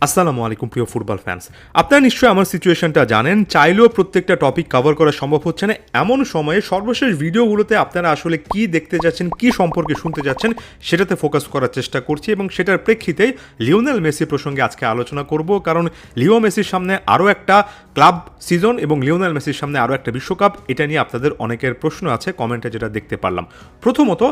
আসসালামু আলাইকুম প্রিয় ফুটবল ফ্যান্স। আপনারা নিশ্চয়ই আমার সিচুয়েশনটা জানেন, চাইলেও প্রত্যেকটা টপিক কভার করা সম্ভব হচ্ছে না। এমন সময়ে সর্বশেষ ভিডিওগুলোতে আপনারা আসলে কি দেখতে যাচ্ছেন, কি সম্পর্কে শুনতে যাচ্ছেন, সেটাতে ফোকাস করার চেষ্টা করছি এবং সেটার প্রেক্ষিতেই লিওনেল মেসি প্রসঙ্গে আজকে আলোচনা করব। কারণ লিও মেসির সামনে আরও একটা ক্লাব সিজন এবং লিওনেল মেসির সামনে আরও একটা বিশ্বকাপ, এটা নিয়ে আপনাদের অনেকের প্রশ্ন আছে কমেন্টে, যেটা দেখতে পারলাম। প্রথমত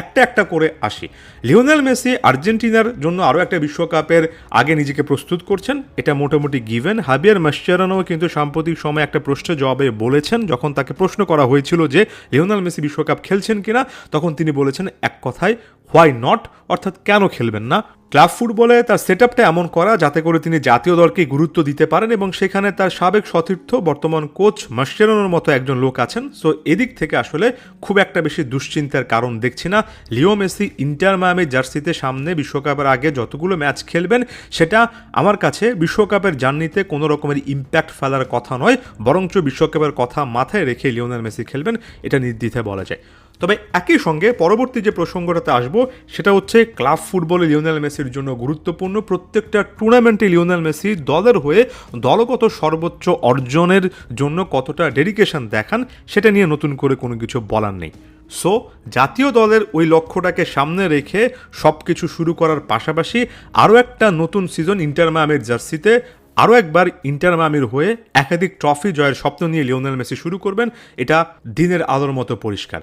একটা করে আসি। লিওনেল মেসি আর্জেন্টিনার জন্য আরও একটা বিশ্বকাপের আগে নিজেকে প্রস্তুত করছেন, এটা মোটামুটি গিভেন। হাবিয়ার মাসচেরানো কিন্তু সাম্প্রতিক সময় একটা প্রশ্নের জবাবে বলেছেন, যখন তাকে প্রশ্ন করা হয়েছিল যে লিওনেল মেসি বিশ্বকাপ খেলছেন কিনা, তখন তিনি বলেছেন এক কথায় হোয়াই নট, অর্থাৎ কেন খেলবেন না। ক্লাব ফুটবলে তার সেট আপটা এমন করা যাতে করে তিনি জাতীয় দলকে গুরুত্ব দিতে পারেন এবং সেখানে তার সাবেক সতীর্থ বর্তমান কোচ মাসচেরানোর মতো একজন লোক আছেন। সো এদিক থেকে আসলে খুব একটা বেশি দুশ্চিন্তার কারণ দেখছি না। লিও মেসি ইন্টার মায়ামি জার্সিতে সামনে বিশ্বকাপের আগে যতগুলো ম্যাচ খেলবেন, সেটা আমার কাছে বিশ্বকাপের জার্নিতে কোনো রকমের ইম্প্যাক্ট ফেলার কথা নয়, বরঞ্চ বিশ্বকাপের কথা মাথায় রেখে লিওনেল মেসি খেলবেন, এটা নির্দ্বিধায় বলা যায়। তবে একই সঙ্গে পরবর্তী যে প্রসঙ্গটাতে আসবো, সেটা হচ্ছে ক্লাব ফুটবলে লিওনেল মেসির জন্য গুরুত্বপূর্ণ। প্রত্যেকটা টুর্নামেন্টে লিওনেল মেসি দলের হয়ে দলগত সর্বোচ্চ অর্জনের জন্য কতটা ডেডিকেশন দেখান, সেটা নিয়ে নতুন করে কোনো কিছু বলার নেই। সো জাতীয় দলের ওই লক্ষ্যটাকে সামনে রেখে সব কিছু শুরু করার পাশাপাশি আরও একটা নতুন সিজন ইন্টার মায়ামির জার্সিতে আরও একবার ইন্টার মায়ামির হয়ে একাধিক ট্রফি জয়ের স্বপ্ন নিয়ে লিওনেল মেসি শুরু করবেন, এটা দিনের আলোর মতো পরিষ্কার।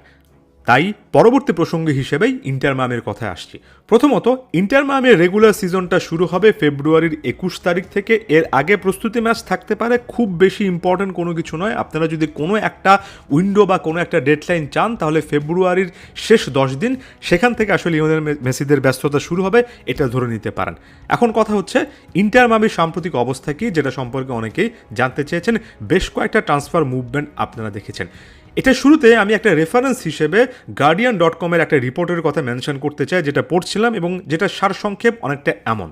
তাই পরবর্তী প্রসঙ্গ হিসেবেই ইন্টার মায়ামির কথায় আসছি। প্রথমত, ইন্টার মায়ামির রেগুলার সিজনটা শুরু হবে ফেব্রুয়ারির 21 তারিখ থেকে। এর আগে প্রস্তুতি ম্যাচ থাকতে পারে, খুব বেশি ইম্পর্টেন্ট কোনো কিছু নয়। আপনারা যদি কোনো একটা উইন্ডো বা কোনো একটা ডেডলাইন চান, তাহলে ফেব্রুয়ারির শেষ 10 দিন, সেখান থেকে আসলে লিওনেল মেসিদের ব্যস্ততা শুরু হবে, এটা ধরে নিতে পারেন। এখন কথা হচ্ছে ইন্টার মায়ামির সাম্প্রতিক অবস্থা কি, যেটা সম্পর্কে অনেকেই জানতে চেয়েছেন। বেশ কয়েকটা ট্রান্সফার মুভমেন্ট আপনারা দেখেছেন। এটা শুরুতে আমি একটা রেফারেন্স হিসেবে guardian.com-এর একটা রিপোর্টের কথা মেনশন করতে চাই, যেটা পড়ছিলাম এবং যেটা সারসংক্ষেপ অনেকটা এমন।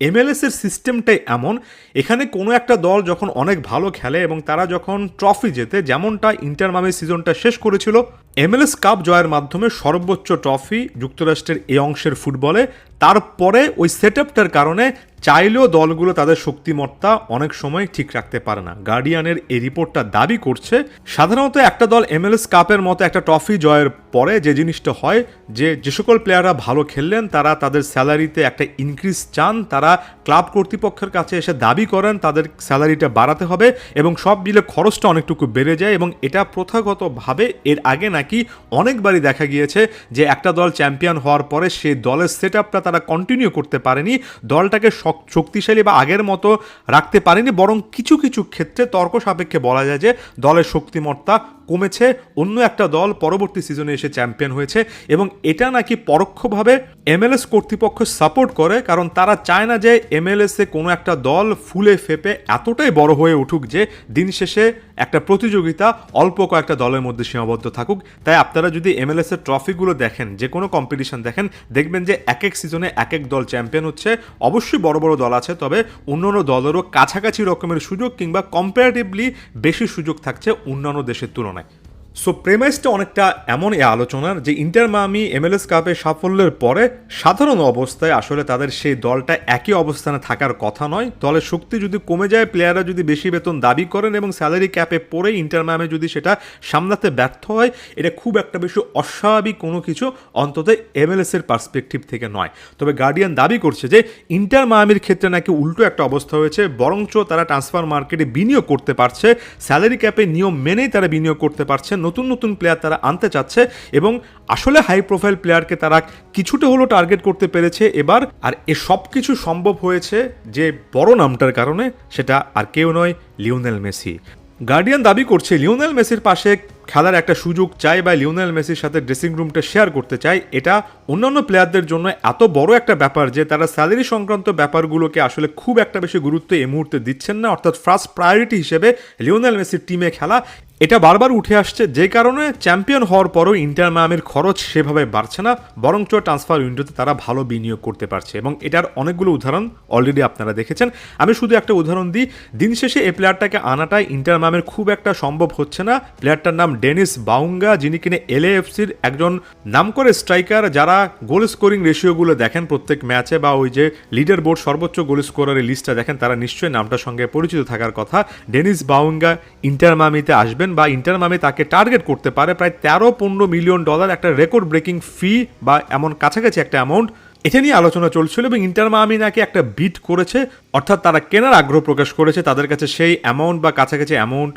MLS-এর সিস্টেমটাই এমন, এখানে কোনো একটা দল যখন অনেক ভালো খেলে এবং তারা যখন ট্রফি জেতে, যেমনটা ইন্টার মায়ামি সিজনটা শেষ করেছিল, MLS কাপ জয়ের মাধ্যমে সর্বোচ্চ ট্রফি যুক্তরাষ্ট্রের এই অংশের ফুটবলে, তারপরে ওই সেট আপটার কারণে চাইলেও দলগুলো তাদের শক্তিমত্তা অনেক সময় ঠিক রাখতে পারে না। গার্ডিয়ানের এই রিপোর্টটা দাবি করছে, সাধারণত একটা দল MLS কাপের মতো একটা ট্রফি জয়ের পরে যে জিনিসটা হয়, যে সকল প্লেয়াররা ভালো খেললেন তারা তাদের স্যালারিতে একটা ইনক্রিজ চান, তারা ক্লাব কর্তৃপক্ষের কাছে এসে দাবি করেন তাদের স্যালারিটা বাড়াতে হবে এবং সব মিলে খরচটা অনেকটুকু বেড়ে যায়। এবং এটা প্রথাগতভাবে এর আগে নাকি অনেকবারই দেখা গিয়েছে যে একটা দল চ্যাম্পিয়ন হওয়ার পরে সেই দলের সেট আপটা তারা কন্টিনিউ করতে পারেনি, দলটাকে শক্তিশালী বা আগের মতো রাখতে পারেনি, বরং কিছু কিছু ক্ষেত্রে তর্ক সাপেক্ষে বলা যায় যে দলের শক্তিমত্তা কমেছে, অন্য একটা দল পরবর্তী সিজনে এসে চ্যাম্পিয়ন হয়েছে। এবং এটা নাকি পরোক্ষভাবে MLS কর্তৃপক্ষ সাপোর্ট করে, কারণ তারা চায় না যে MLS-এ কোনো একটা দল ফুলে ফেপে এতটাই বড় হয়ে উঠুক যে দিন শেষে একটা প্রতিযোগিতা অল্প কয়েকটা দলের মধ্যে সীমাবদ্ধ থাকুক। তাই আপনারা যদি MLS-এর ট্রফিগুলো দেখেন, যে কোনো কম্পিটিশন দেখেন, দেখবেন যে এক এক সিজনে এক এক দল চ্যাম্পিয়ন হচ্ছে। অবশ্যই বড় বড় দল আছে, তবে অন্যান্য দলেরও কাছাকাছি রকমের সুযোগ কিংবা কম্পারেটিভলি বেশি সুযোগ থাকছে অন্যান্য দেশের তুলনায়। সো প্রেমাইসটা অনেকটা এমন এই আলোচনার যে ইন্টার মায়ামি MLS কাপে সাফল্যের পরে সাধারণ অবস্থায় আসলে তাদের সেই দলটা একই অবস্থানে থাকার কথা নয়। দলের শক্তি যদি কমে যায়, প্লেয়াররা যদি বেশি বেতন দাবি করেন এবং স্যালারি ক্যাপে পড়ে ইন্টার মায়ামি যদি সেটা সামলাতে ব্যর্থ হয়, এটা খুব একটা বেশি অস্বাভাবিক কোনো কিছু, অন্তত MLS-এর পার্সপেক্টিভ থেকে নয়। তবে গার্ডিয়ান দাবি করছে যে ইন্টার মায়ামির ক্ষেত্রে নাকি উল্টো একটা অবস্থা হয়েছে, বরঞ্চ তারা ট্রান্সফার মার্কেটে বিনিয়োগ করতে পারছে, স্যালারি ক্যাপে নিয়ম মেনেই তারা বিনিয়োগ করতে পারছে, নতুন নতুন প্লেয়ার তারা আনতে চাচ্ছে এবং আসলে হাই প্রোফাইল প্লেয়ারকে তারা কিছুটা হলেও টার্গেট করতে পেরেছে এবার। আর এ সব কিছু সম্ভব হয়েছে যে বড় নামটার কারণে, সেটা আর কেউ নয়, লিওনেল মেসি। গার্ডিয়ান দাবি করছে লিওনেল মেসির পাশে খেলার একটা সুযোগ চাই বা লিওনেল মেসির সাথে ড্রেসিং রুমটা শেয়ার করতে চাই। এটা অন্যান্য প্লেয়ারদের জন্য এত বড় একটা ব্যাপার যে তারা স্যালারি সংক্রান্ত ব্যাপারগুলোকে আসলে খুব একটা বেশি গুরুত্ব এই মুহূর্তে দিচ্ছেন না, অর্থাৎ ফার্স্ট প্রায়োরিটি হিসেবে লিওনেল মেসির টিমে খেলা, এটা বারবার উঠে আসছে, যে কারণে চ্যাম্পিয়ন হওয়ার পরও ইন্টার মায়ামির খরচ সেভাবে বাড়ছে না, বরঞ্চ ট্রান্সফার উইন্ডোতে তারা ভালো বিনিয়োগ করতে পারছে এবং এটার অনেকগুলো উদাহরণ অলরেডি আপনারা দেখেছেন। আমি শুধু একটা উদাহরণ দিই, দিন শেষে এই প্লেয়ারটাকে আনাটাই ইন্টার মায়ামির খুব একটা সম্ভব হচ্ছে না। প্লেয়ারটার নাম ডেনিস বাউঙ্গা, যিনি কিনে এলএএফসির একজন নামকরা স্ট্রাইকার। যারা গোল স্কোরিং রেশিওগুলো দেখেন প্রত্যেক ম্যাচে বা ওই যে লিডার বোর্ড সর্বোচ্চ গোল স্কোরারের লিস্টটা দেখেন, তারা নিশ্চয়ই নামটার সঙ্গে পরিচিত থাকার কথা। ডেনিস বাউঙ্গা ইন্টার মায়ামিতে আসবেন বা ইন্টার মায়ামি তাকে টার্গেট করতে পারে প্রায় 13-15 মিলিয়ন ডলার, একটা রেকর্ড ব্রেকিং ফি বা এমন কাছাকাছি একটা অ্যামাউন্ট। এটা নিয়ে আলোচনা চলছিল এবং ইন্টার মায়ামি নাকি একটা বিট করেছে, অর্থাৎ তারা কেনার আগ্রহ প্রকাশ করেছে, তাদের কাছে সেই অ্যামাউন্ট বা কাছাকাছি অ্যামাউন্ট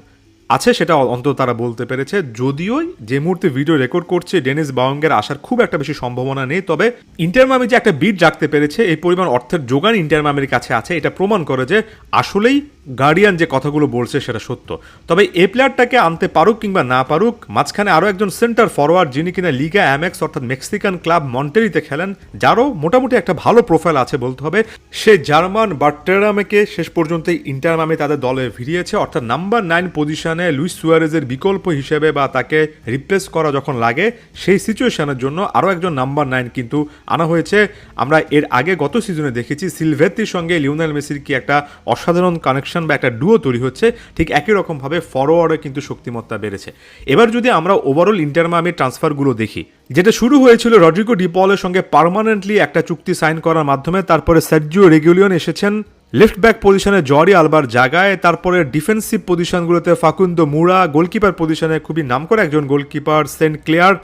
আছে, সেটা অন্তত তারা বলতে পেরেছে। যদিও যে মুহূর্তে ভিডিও রেকর্ড করছে ডেনিস বাউঙ্গের আসার খুব একটা বেশি সম্ভাবনা নেই, তবে ইন্টার মায়ামি যে একটা বিট রাখতে পেরেছে, এই পরিমাণ অর্থের যোগান ইন্টার মায়ামির কাছে আছে, এটা প্রমাণ করে যে আসলেই গার্ডিয়ান যে কথাগুলো বলছে সেটা সত্য। তবে এই প্লেয়ারটাকে আনতে পারুক কিংবা না পারুক, মাঝখানে আরও একজন সেন্টার ফরওয়ার্ড যিনি কিনা লিগা এমএক্স অর্থাৎ মেক্সিকান ক্লাব মন্টেরিতে খেলেন, যারও মোটামুটি একটা ভালো প্রোফাইল আছে বলতে হবে, সে জার্মান বার্টেরামেকে শেষ পর্যন্ত ইন্টার মায়ামি তাদের দলে ভিড়িয়েছে। অর্থাৎ নাম্বার 9 পজিশনে লুইস সুয়ারেজের বিকল্প হিসেবে বা তাকে রিপ্লেস করা যখন লাগে সেই সিচুয়েশনের জন্য আরও একজন নাম্বার 9 কিন্তু আনা হয়েছে। আমরা এর আগে গত সিজনে দেখেছি সিলভেত্তির সঙ্গে লিওনেল মেসির কি একটা অসাধারণ কানেকশন বা একটা ডুও তৈরি হচ্ছে, ঠিক একই রকমভাবে ফরওয়ার্ডে কিন্তু শক্তিমত্তা বেড়েছে। এবার যদি আমরা ওভারঅল ইন্টার মায়ামির ট্রান্সফারগুলো দেখি, যেটা শুরু হয়েছিল রড্রিগো ডি পলের সঙ্গে পার্মানেন্টলি একটা চুক্তি সাইন করার মাধ্যমে, তারপরে সার্জিও রেগুলিয়ন এসেছেন লেফট ব্যাক পজিশনে জর্ডি আলবার জায়গায়, তারপরে ডিফেন্সিভ পজিশনগুলোতে ফাকুন্দো মুরা, গোলকিপার পজিশনে খুবই নামকরা একজন গোলকিপার সেন্ট ক্লেয়ার,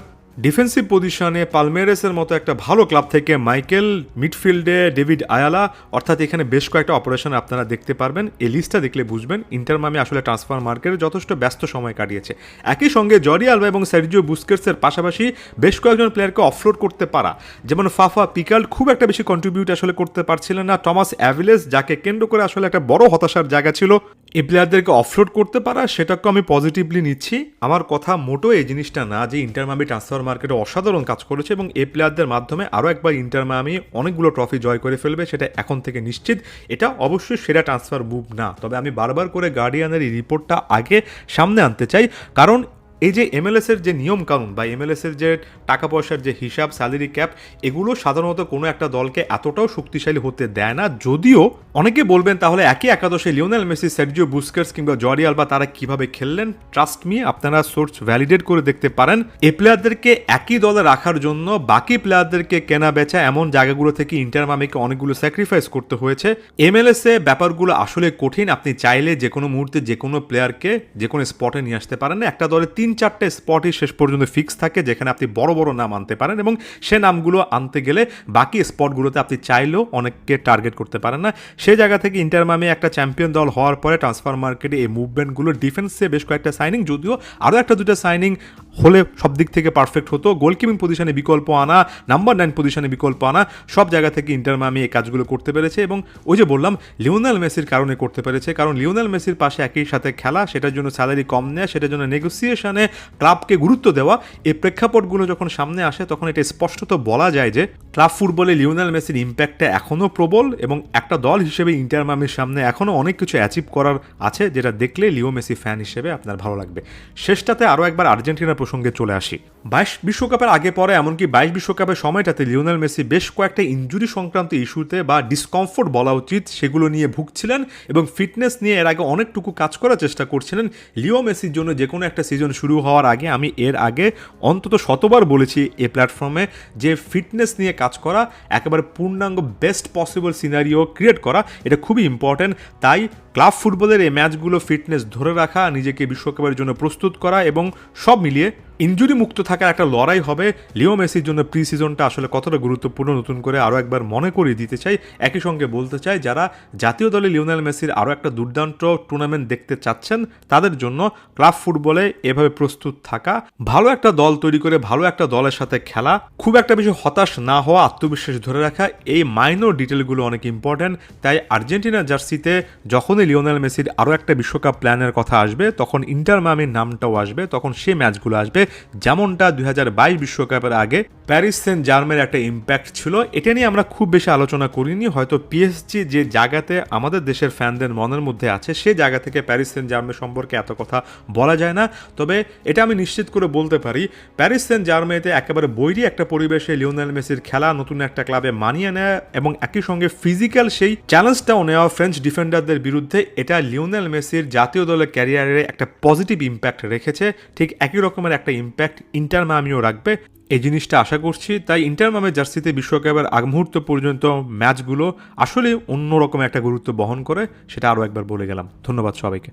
ডিফেন্সিভ পজিশনে পালমেরেসের মতো একটা ভালো ক্লাব থেকে মাইকেল, মিডফিল্ডে ডেভিড আয়ালা। অর্থাৎ এখানে বেশ কয়েকটা অপারেশন আপনারা দেখতে পারবেন। এই লিস্টটা দেখলে বুঝবেন ইন্টার মায়ামি আসলে ট্রান্সফার মার্কেটে যথেষ্ট ব্যস্ত সময় কাটিয়েছে। একই সঙ্গে জর্ডি আলবা এবং সার্জিও বুস্কেটসের পাশাপাশি বেশ কয়েকজন প্লেয়ারকে অফলোড করতে পারা, যেমন ফাফা পিকাল্ড খুব একটা বেশি কন্ট্রিবিউট আসলে করতে পারছিলেন না, টমাস অ্যাভিলেস যাকে কেন্দ্র করে আসলে একটা বড় হতাশার জায়গা ছিল, এই প্লেয়ারদেরকে অফলোড করতে পারা, সেটাকে আমি পজিটিভলি নিচ্ছি। আমার কথা মোটো এই জিনিসটা না যে ইন্টার মায়ামি ট্রান্সফার মার্কেটে অসাধারণ কাজ করেছে এবং এই প্লেয়ারদের মাধ্যমে আরও একবার ইন্টার মায়ামি অনেকগুলো ট্রফি জয় করে ফেলবে, সেটা এখন থেকে নিশ্চিত। এটা অবশ্যই সেরা ট্রান্সফার মুভ না, তবে আমি বারবার করে গার্ডিয়ানের এই রিপোর্টটা আগে সামনে আনতে চাই, কারণ এই যে এমএলএসের যে নিয়ম কানুন বা এমএলএসের যে টাকা পয়সার যে হিসাব, স্যালারি ক্যাপ, এগুলো সাধারণত কোনো একটা দলকে এতটাও শক্তিশালী হতে দেয় না। যদিও অনেকে বলবেন তাহলে একই একাদশে লিওনেল মেসি, সার্জিও বুস্কেটস কিংবা জর্ডি আলবা তারা কিভাবে খেললেন, ট্রাস্ট মি আপনারা সোর্স ভ্যালিডেট করে দেখতে পারেন। এই প্লেয়ারদেরকে একই দলে রাখার জন্য বাকি প্লেয়ারদেরকে কেনা বেচা এমন জায়গাগুলো থেকে ইন্টার মায়ামিকে অনেকগুলো স্যাক্রিফাইস করতে হয়েছে। এমএলএসে ব্যাপারগুলো আসলে কঠিন, আপনি চাইলে যে কোনো মুহূর্তে যে কোনো প্লেয়ারকে যে কোনো স্পটে নিয়ে আসতে পারেন না। একটা দলে 3-4টে স্পটই শেষ পর্যন্ত ফিক্স থাকে, যেখানে আপনি বড় বড় নাম আনতে পারেন এবং সে নামগুলো আনতে গেলে বাকি স্পটগুলোতে আপনি চাইলেও অনেককে টার্গেট করতে পারেন না। সেই জায়গা থেকে ইন্টার মায়ামি একটা চ্যাম্পিয়ন দল হওয়ার পরে ট্রান্সফার মার্কেটে এই মুভমেন্টগুলো, ডিফেন্সে বেশ কয়েকটা সাইনিং, যদিও আরও একটা দুটো সাইনিং হলে সব দিক থেকে পারফেক্ট হতো, গোলকিপিং পজিশনে বিকল্প আনা, নাম্বার 9 পজিশনে বিকল্প আনা, সব জায়গা থেকে ইন্টার মায়ামি এই কাজগুলো করতে পেরেছে এবং ওই যে বললাম লিওনেল মেসির কারণে করতে পেরেছে, কারণ লিওনেল মেসির পাশে একই সাথে খেলা, সেটার জন্য স্যালারি কম নেয়, সেটার জন্য নেগোসিয়েশনে ক্লাবকে গুরুত্ব দেওয়া, এই প্রেক্ষাপটগুলো যখন সামনে আসে তখন এটা স্পষ্টত বলা যায় যে ক্লাব ফুটবলে লিওনেল মেসির ইম্প্যাক্টটা এখনও প্রবল এবং একটা দল হিসেবে ইন্টার মায়ামির সামনে এখনও অনেক কিছু অ্যাচিভ করার আছে, যেটা দেখলে লিও মেসি ফ্যান হিসেবে আপনার ভালো লাগবে। শেষটাতে আরও একবার আর্জেন্টিনার প্রসঙ্গে চলে আসি। 22 বিশ্বকাপের আগে পরে এমনকি 22 বিশ্বকাপের সময়টাতে লিওনেল মেসি বেশ কয়েকটা ইনজুরি সংক্রান্ত ইস্যুতে বা ডিসকমফোর্ট বলা উচিত, সেগুলো নিয়ে ভুগছিলেন এবং ফিটনেস নিয়ে এর আগে অনেকটুকু কাজ করার চেষ্টা করছিলেন। লিও মেসির জন্য যে কোনো একটা সিজন শুরু হওয়ার আগে আমি এর আগে অন্তত শতবার বলেছি এই প্ল্যাটফর্মে যে ফিটনেস নিয়ে কাজ করা, একেবারে পূর্ণাঙ্গ বেস্ট পসিবল সিনারিও ক্রিয়েট করা, এটা খুবই ইম্পর্ট্যান্ট। তাই ক্লাব ফুটবলের এই ম্যাচগুলো ফিটনেস ধরে রাখা, নিজেকে বিশ্বকাপের জন্য প্রস্তুত করা এবং সব মিলিয়ে ইনজুরি মুক্ত থাকার একটা লড়াই হবে। লিও মেসির জন্য প্রি সিজনটা আসলে কতটা গুরুত্বপূর্ণ নতুন করে আরও একবার মনে করিয়ে দিতে চাই। একই সঙ্গে বলতে চাই যারা জাতীয় দলে লিওনেল মেসির আরও একটা দুর্দান্ত টুর্নামেন্ট দেখতে চাচ্ছেন, তাদের জন্য ক্লাব ফুটবলে এভাবে প্রস্তুত থাকা, ভালো একটা দল তৈরি করে ভালো একটা দলের সাথে খেলা, খুব একটা বেশি হতাশ না হওয়া, আত্মবিশ্বাস ধরে রাখা, এই মাইনর ডিটেলগুলো অনেক ইম্পর্ট্যান্ট। তাই আর্জেন্টিনার জার্সিতে যখনই লিওনেল মেসির আরও একটা বিশ্বকাপ প্ল্যানের কথা আসবে, তখন ইন্টার মায়ামির নামটাও আসবে, তখন সে ম্যাচগুলো আসবে যেমনটা 2022 বিশ্বকাপের আগে প্যারিস সেন্ট জার্মের একটা ইম্প্যাক্ট ছিল। এটা নিয়ে আমরা খুব বেশি আলোচনা করিনি, হয়তো পিএসজি যে জায়গাতে আমাদের দেশের ফ্যানদের মনের মধ্যে আছে সে জায়গা থেকে প্যারিস সেন্ট জার্মের সম্পর্কে এত কথা বলা যায় না। তবে এটা আমি নিশ্চিত করে বলতে পারি, প্যারিস সেন্ট জার্মেতে একেবারে বৈরী একটা পরিবেশে লিওনেল মেসির খেলা, নতুন একটা ক্লাবে মানিয়ে নেওয়া এবং একই সঙ্গে ফিজিক্যাল সেই চ্যালেঞ্জটাও নেওয়া ফ্রেঞ্চ ডিফেন্ডারদের বিরুদ্ধে, এটা লিওনেল মেসির জাতীয় দলের ক্যারিয়ারে একটা পজিটিভ ইম্প্যাক্ট রেখেছে। ঠিক একই রকমের একটা ইম্প্যাক্ট ইন্টার মায়ামিও রাখবে, এই জিনিসটা আশা করছি। তাই ইন্টার মায়ামির জার্সিতে বিশ্বকাপের আগ মুহূর্ত পর্যন্ত ম্যাচগুলো আসলে অন্যরকম একটা গুরুত্ব বহন করে, সেটা আরও একবার বলে গেলাম। ধন্যবাদ সবাইকে।